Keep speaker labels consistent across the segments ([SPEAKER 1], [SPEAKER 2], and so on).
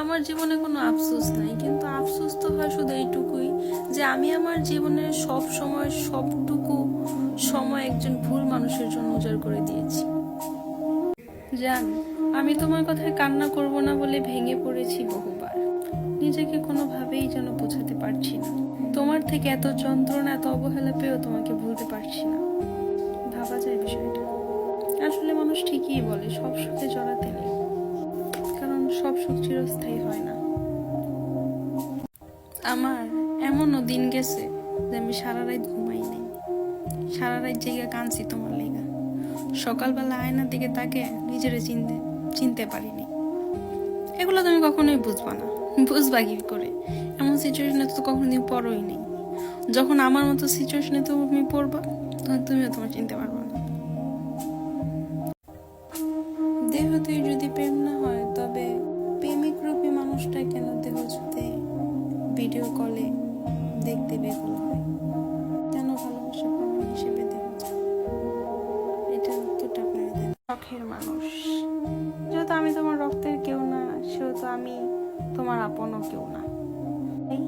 [SPEAKER 1] আমার জীবনে কোনো আফসোস নাই, কিন্তু আফসোস তো হয় শুধু এইটুকুই যে আমি আমার জীবনের সব সময় সবটুকু সময় একজন ভুল মানুষের জন্য উজাড় করে দিয়েছি। জান, আমি তোমার কথায় কান্না করব না বলে ভেঙে পড়েছি বহুবার। নিজেকে কোনোভাবেই যেন বোঝাতে পারছি না। তোমার থেকে এত যন্ত্রণা, এত অবহেলা পেয়েও তোমাকে ভুলতে পারছি না। ভাবা যায় বিষয়টা। আসলে মানুষ ঠিকই বলে সব সুখে জড়াতে নেই, কারণ সব সুখ চিরস্থায়ী হয় না। আমার এমনও দিন গেছে যে আমি সারা রাত ঘুমাই নাই, সারা রাত জেগে কাঁদছি তোমার লেগা। সকালবেলা আয়নার দিকে তাকে নিজেরে চিনতে পারিনি। এগুলো তুমি কখনোই বুঝবা না, বুঝবা কি করে? এমন সিচুয়েশনে তো কখনোদিন পড়োই নেই। যখন আমার মতো সিচুয়েশনে তুমি পড়বা, তখন তুমিও তোমার চিনতে পারবা না। দেহ তুই যদি প্রেম না হয়, তবে প্রেমিক রূপী মানুষটা কেন দেহ ছুতে ভিডিও কলে দেখতে বেকুল হয়? কেন ভালোবাসা প্রমাণ হিসেবে দেহ চায়? এটা উত্তরটা আপনারা দেন। শখের মানুষ, যেহেতু আমি তোমার রক্তের কেউ না, সেহেতু আমি তোমার আপনও কেউ না। এই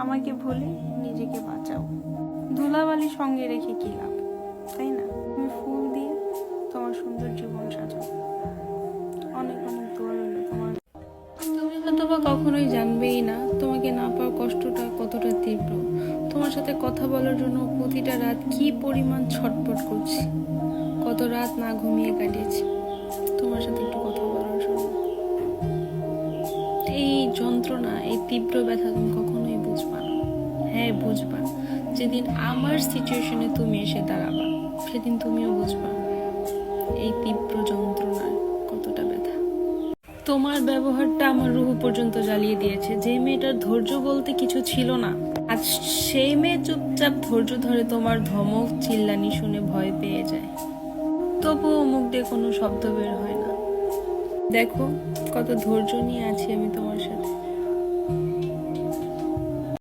[SPEAKER 1] আমাকে ভুলে নিজেকে বাঁচাও। ধুলাবালি সঙ্গে রেখে কি লাভ, তাই না? তুমি ফুল দিয়ে তোমার সুন্দর জীবন সাজাও। অনেক অনেক দোয়া রইল তোমার। তুমি হয়তোবা কখনোই জানবেই না তোমাকে না পাওয়ার কষ্টটা কতটা তীব্র। তোমার সাথে কথা বলার জন্য প্রতিটা রাত কি পরিমাণ ছটফট করছি, কত রাত না ঘুমিয়ে কাটিয়েছি তোমার সাথে একটু কথা বলার জন্য। এই যন্ত্রণা, এই তীব্র ব্যথা তুমি কখনোই বুঝবা না। হ্যাঁ, বুঝবা যেদিন আমার সিচুয়েশনে তুমি এসে দাঁড়াবা, সেদিন তুমিও বুঝবা এই তীব্র যন্ত্রণার কতটা ব্যথা। তোমার ব্যবহারটা আমার রুহ পর্যন্ত জ্বালিয়ে দিয়েছে। যে মেয়েটার ধৈর্য বলতে কিছু ছিল না, আজ সেই মেয়ে চুপচাপ ধৈর্য ধরে তোমার ধমক চিল্লানি শুনে ভয় পেয়ে যায়, তবুও মুখ দিয়ে কোনো শব্দ বের হয় না। দেখো কত ধৈর্য নিয়ে আছি আমি তোমার সাথে।